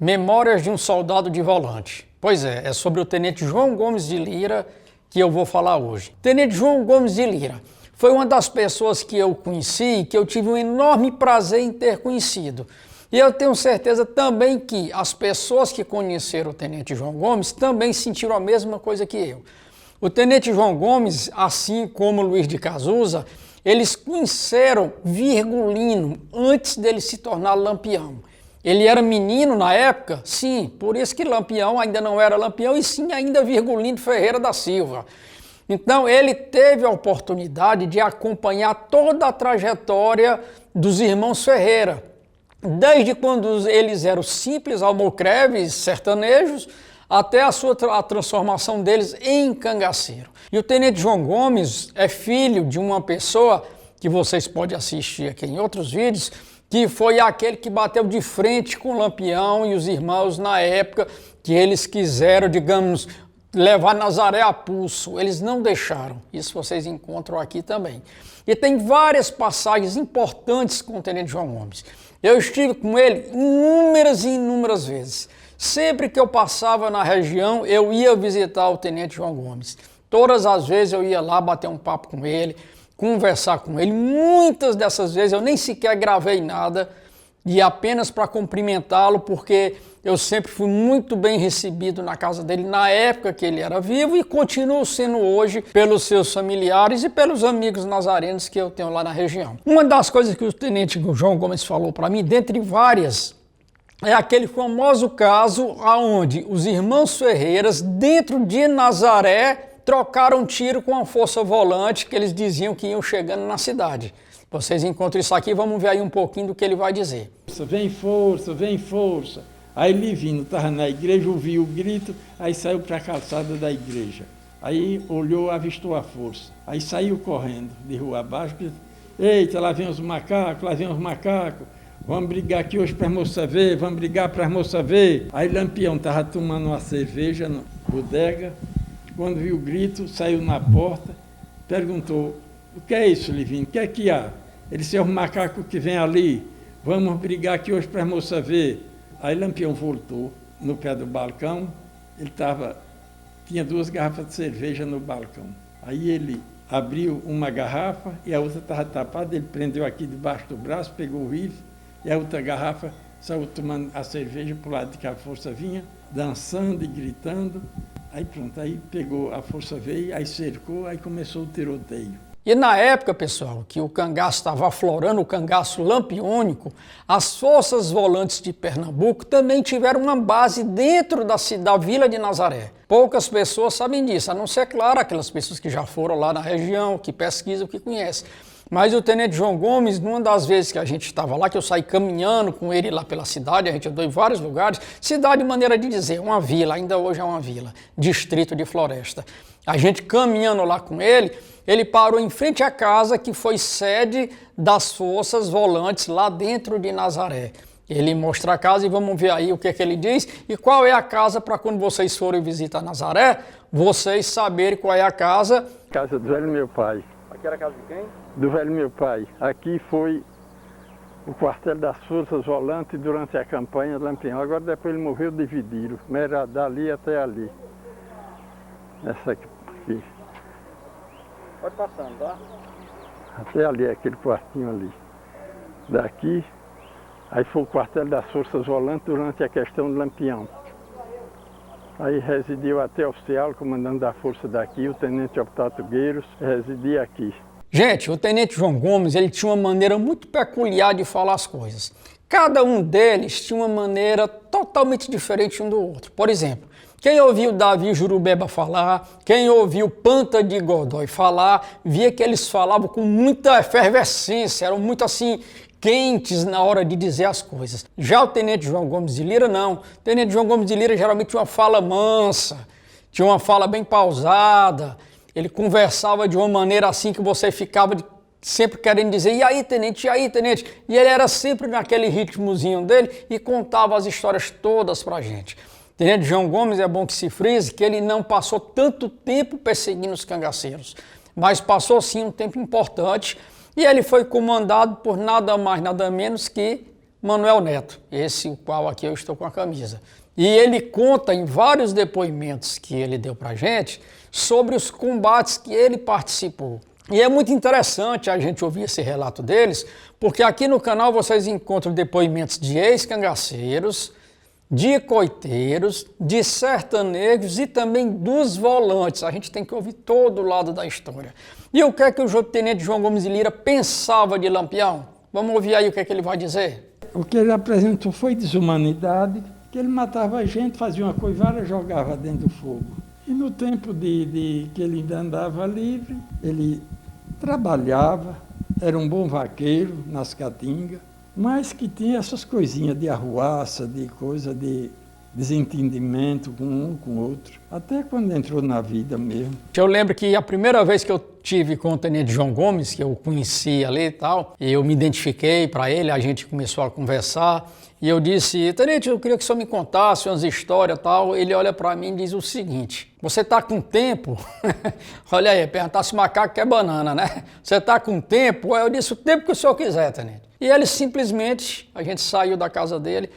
Memórias de um Soldado de Volante. Pois é sobre o Tenente João Gomes de Lira que eu vou falar hoje. Tenente João Gomes de Lira foi uma das pessoas que eu conheci e que eu tive um enorme prazer em ter conhecido. E eu tenho certeza também que as pessoas que conheceram o Tenente João Gomes também sentiram a mesma coisa que eu. O Tenente João Gomes, assim como o Luiz de Cazuza, eles conheceram Virgulino antes dele se tornar Lampião. Ele era menino na época? Sim, por isso que Lampião ainda não era Lampião, e sim ainda Virgulino Ferreira da Silva. Então ele teve a oportunidade de acompanhar toda a trajetória dos irmãos Ferreira, desde quando eles eram simples almocreves sertanejos, até a transformação deles em cangaceiro. E o Tenente João Gomes é filho de uma pessoa que vocês podem assistir aqui em outros vídeos, que foi aquele que bateu de frente com o Lampião e os irmãos na época que eles quiseram, digamos, levar Nazaré a pulso. Eles não deixaram. Isso vocês encontram aqui também. E tem várias passagens importantes com o Tenente João Gomes. Eu estive com ele inúmeras e inúmeras vezes. Sempre que eu passava na região, eu ia visitar o Tenente João Gomes. Todas as vezes eu ia lá bater um papo com ele, conversar com ele. Muitas dessas vezes eu nem sequer gravei nada, e apenas para cumprimentá-lo, porque eu sempre fui muito bem recebido na casa dele na época que ele era vivo, e continuo sendo hoje pelos seus familiares e pelos amigos nazarenos que eu tenho lá na região. Uma das coisas que o Tenente João Gomes falou para mim, dentre várias, é aquele famoso caso onde os irmãos Ferreiras, dentro de Nazaré, trocaram tiro com a força volante que eles diziam que iam chegando na cidade. Vocês encontram isso aqui, vamos ver aí um pouquinho do que ele vai dizer. Vem força, vem força. Aí Livino estava na igreja, ouviu o grito, aí saiu para a calçada da igreja. Aí olhou, avistou a força. Aí saiu correndo de rua abaixo, disse, eita, lá vem os macacos, lá vem os macacos. Vamos brigar aqui hoje para as moças ver, vamos brigar para as moças ver. Aí Lampião estava tomando uma cerveja na bodega. Quando viu o grito, saiu na porta, perguntou, o que é isso, Livino? O que é que há? Ele disse, é o macaco que vem ali, vamos brigar aqui hoje para a moça ver. Aí Lampião voltou no pé do balcão, tinha 2 garrafas de cerveja no balcão. Aí ele abriu uma garrafa e a outra estava tapada, ele prendeu aqui debaixo do braço, pegou o rifle e a outra garrafa saiu tomando a cerveja para o lado de que a força vinha, dançando e gritando. Aí pronto, aí pegou, a força veio, aí cercou, aí começou o tiroteio. E na época, pessoal, que o cangaço estava aflorando, o cangaço lampiônico, as forças volantes de Pernambuco também tiveram uma base dentro da vila de Nazaré. Poucas pessoas sabem disso, a não ser, claro, aquelas pessoas que já foram lá na região, que pesquisam, que conhecem. Mas o Tenente João Gomes, numa das vezes que a gente estava lá, que eu saí caminhando com ele lá pela cidade, a gente andou em vários lugares, cidade, maneira de dizer, uma vila, ainda hoje é uma vila, distrito de Floresta. A gente caminhando lá com ele, ele parou em frente à casa que foi sede das forças volantes lá dentro de Nazaré. Ele mostra a casa e vamos ver aí o que ele diz e qual é a casa para quando vocês forem visitar Nazaré, vocês saberem qual é a casa. Casa do velho meu pai. Aqui era a casa de quem? Do velho meu pai. Aqui foi o quartel das forças volantes durante a campanha de Lampião. Agora depois ele morreu, dividiram. Mas era dali até ali. Essa aqui. Pode passando, tá? Até ali, aquele quartinho ali. Daqui, aí foi o quartel das forças volantes durante a questão de Lampião. Aí residiu até oficial, comandante da força daqui, o tenente Optato Gueiros, residia aqui. Gente, o Tenente João Gomes, ele tinha uma maneira muito peculiar de falar as coisas. Cada um deles tinha uma maneira totalmente diferente um do outro. Por exemplo, quem ouviu Davi Jurubeba falar, quem ouviu Panta de Godoy falar, via que eles falavam com muita efervescência, eram muito assim quentes na hora de dizer as coisas. Já o Tenente João Gomes de Lira, não. O Tenente João Gomes de Lira geralmente tinha uma fala mansa, tinha uma fala bem pausada, ele conversava de uma maneira assim que você ficava sempre querendo dizer, e aí, tenente, e aí, tenente? E ele era sempre naquele ritmozinho dele e contava as histórias todas pra gente. Tenente João Gomes, é bom que se frise que ele não passou tanto tempo perseguindo os cangaceiros, mas passou sim um tempo importante, e ele foi comandado por nada mais, nada menos que Manuel Neto, esse o qual aqui eu estou com a camisa. E ele conta em vários depoimentos que ele deu para a gente sobre os combates que ele participou. E é muito interessante a gente ouvir esse relato deles, porque aqui no canal vocês encontram depoimentos de ex-cangaceiros, de coiteiros, de sertanejos e também dos volantes. A gente tem que ouvir todo o lado da história. E o que é que o tenente João Gomes de Lira pensava de Lampião? Vamos ouvir aí o que é que ele vai dizer. O que ele apresentou foi desumanidade, que ele matava a gente, fazia uma coivara, jogava dentro do fogo. E no tempo que ele ainda andava livre, ele trabalhava, era um bom vaqueiro nas caatingas, mas que tinha essas coisinhas de arruaça, de coisa de desentendimento com um com o outro, até quando entrou na vida mesmo. Eu lembro que a primeira vez que eu tive com o tenente João Gomes, que eu conheci ali e tal, eu me identifiquei para ele, a gente começou a conversar, e eu disse, tenente, eu queria que o senhor me contasse umas histórias e tal. Ele olha para mim e diz o seguinte, você está com tempo? Olha aí, perguntar se macaco quer banana, né? Você está com tempo? Eu disse, o tempo que o senhor quiser, tenente. E ele simplesmente, a gente saiu da casa dele,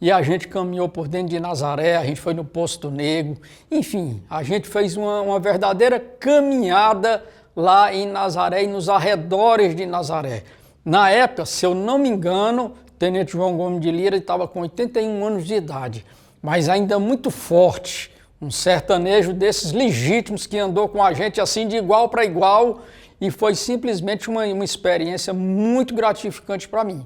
e a gente caminhou por dentro de Nazaré, a gente foi no Posto Negro, enfim, a gente fez uma verdadeira caminhada lá em Nazaré e nos arredores de Nazaré. Na época, se eu não me engano, o tenente João Gomes de Lira estava com 81 anos de idade, mas ainda muito forte, um sertanejo desses legítimos que andou com a gente assim de igual para igual, e foi simplesmente uma experiência muito gratificante para mim.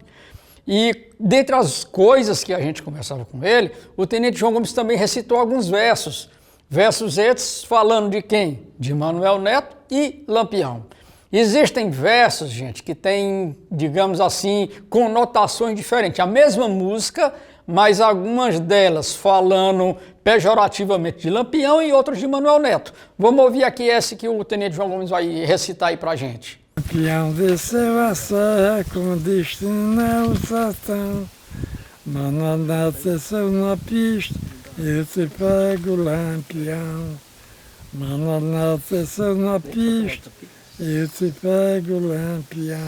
E dentre as coisas que a gente conversava com ele, o tenente João Gomes também recitou alguns versos. Versos esses falando de quem? De Manuel Neto e Lampião. Existem versos, gente, que têm, digamos assim, conotações diferentes. A mesma música, mas algumas delas falando pejorativamente de Lampião e outras de Manuel Neto. Vamos ouvir aqui esse que o tenente João Gomes vai recitar aí pra gente. Lampião desceu a serra com destino ao sertão. Manuel Neto desceu na pista, eu te pego, Lampião. Manuel Neto desceu na pista, eu te pego, Lampião.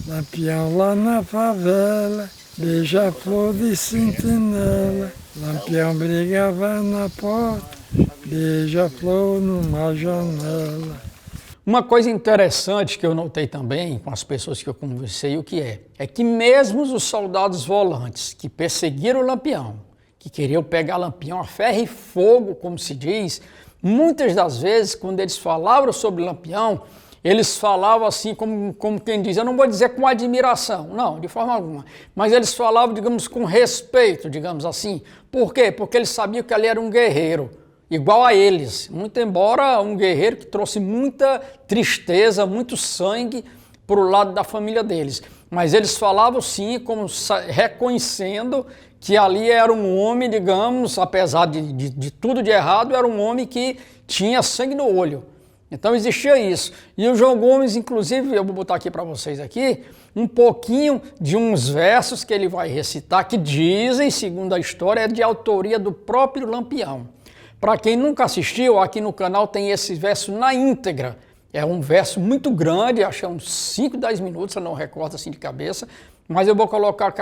Lampião lá na favela, beija-flor de sentinela. Lampião brigava na porta, beija-flor numa janela. Uma coisa interessante que eu notei também com as pessoas que eu conversei, o que é que mesmo os soldados volantes que perseguiram o Lampião, que queriam pegar Lampião a ferro e fogo, como se diz, muitas das vezes, quando eles falavam sobre Lampião, eles falavam assim, como quem diz, eu não vou dizer com admiração, não, de forma alguma, mas eles falavam, digamos, com respeito, digamos assim. Por quê? Porque eles sabiam que ali era um guerreiro, igual a eles, muito embora um guerreiro que trouxe muita tristeza, muito sangue para o lado da família deles. Mas eles falavam sim, como reconhecendo que ali era um homem, digamos, apesar de tudo de errado, era um homem que tinha sangue no olho. Então existia isso. E o João Gomes, inclusive, eu vou botar aqui para vocês aqui, um pouquinho de uns versos que ele vai recitar, que dizem, segundo a história, é de autoria do próprio Lampião. Para quem nunca assistiu, aqui no canal tem esse verso na íntegra. É um verso muito grande, acho que é uns 5, 10 minutos, eu não recordo assim de cabeça, mas eu vou colocar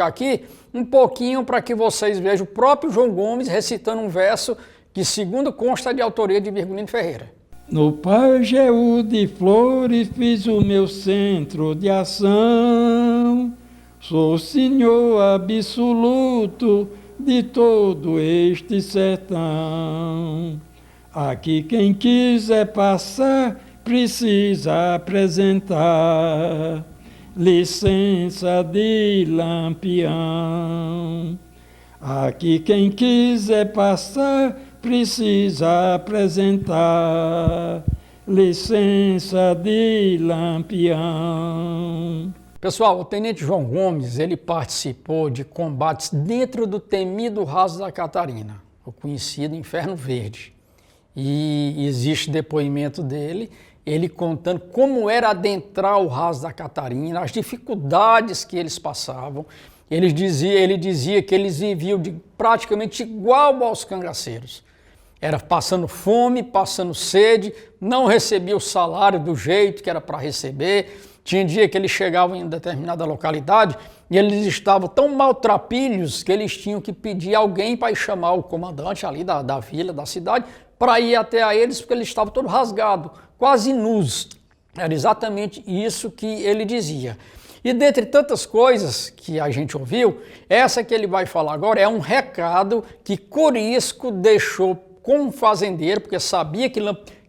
aqui um pouquinho para que vocês vejam o próprio João Gomes recitando um verso que, segundo consta, é de autoria de Virgulino Ferreira. No Pajeú de Flores fiz o meu centro de ação, sou o senhor absoluto de todo este sertão. Aqui quem quiser passar precisa apresentar licença de Lampião. Aqui quem quiser passar precisa apresentar licença de Lampião. Pessoal, o tenente João Gomes, ele participou de combates dentro do temido Raso da Catarina, o conhecido Inferno Verde. E existe depoimento dele, ele contando como era adentrar o Raso da Catarina, as dificuldades que eles passavam. Ele dizia que eles viviam praticamente igual aos cangaceiros. Era passando fome, passando sede, não recebia o salário do jeito que era para receber, Tinha dia que eles chegavam em determinada localidade e eles estavam tão maltrapilhos que eles tinham que pedir alguém para ir chamar o comandante ali da vila, da cidade, para ir até a eles, porque eles estavam todos rasgados, quase nus. Era exatamente isso que ele dizia. E dentre tantas coisas que a gente ouviu, essa que ele vai falar agora é um recado que Corisco deixou com o fazendeiro, porque sabia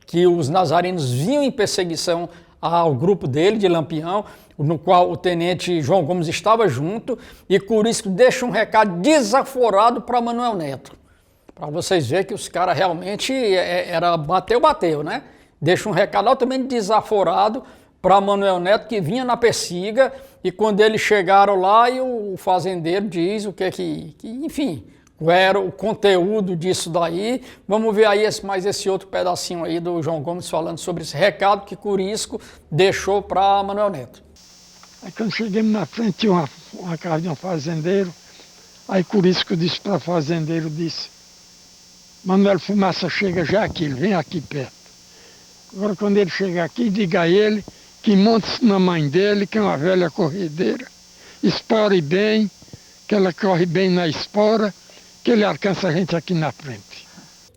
que os nazarenos vinham em perseguição ao grupo dele de Lampião, no qual o tenente João Gomes estava junto, e Corisco deixa um recado desaforado para Manuel Neto. Para vocês verem que os caras realmente bateu, né? Deixa um recado altamente desaforado para Manuel Neto, que vinha na persiga, e quando eles chegaram lá, e o fazendeiro diz o enfim, qual era o conteúdo disso daí. Vamos ver aí mais esse outro pedacinho aí do João Gomes falando sobre esse recado que Corisco deixou para Manuel Neto. Aí quando chegamos na frente, tinha uma casa de um fazendeiro, aí Corisco disse para o fazendeiro, Manuel Fumaça chega já aqui, ele vem aqui perto. Agora quando ele chegar aqui, diga a ele que monte-se na mãe dele, que é uma velha corredeira, espore bem, que ela corre bem na espora, que ele alcança a gente aqui na frente.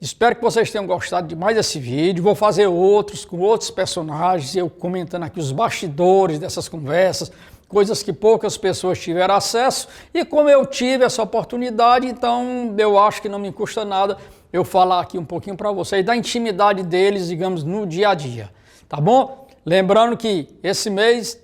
Espero que vocês tenham gostado demais desse vídeo. Vou fazer outros com outros personagens, eu comentando aqui os bastidores dessas conversas, coisas que poucas pessoas tiveram acesso, e como eu tive essa oportunidade, então eu acho que não me custa nada eu falar aqui um pouquinho para vocês da intimidade deles, digamos, no dia a dia, tá bom? Lembrando que esse mês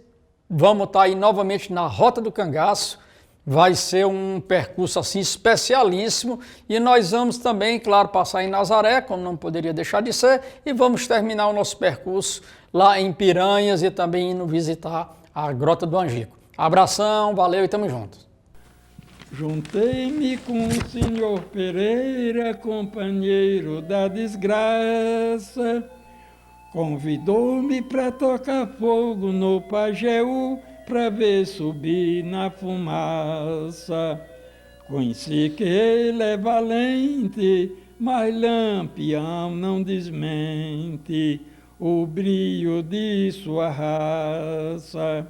vamos estar aí novamente na Rota do Cangaço, vai ser um percurso assim especialíssimo, e nós vamos também, claro, passar em Nazaré, como não poderia deixar de ser, e vamos terminar o nosso percurso lá em Piranhas e também indo visitar a Grota do Angico. Abração, valeu e tamo juntos. Juntei-me com o senhor Pereira, companheiro da desgraça. Convidou-me para tocar fogo no Pajeú, para ver subir na fumaça. Conheci que ele é valente, mas Lampião não desmente o brio de sua raça.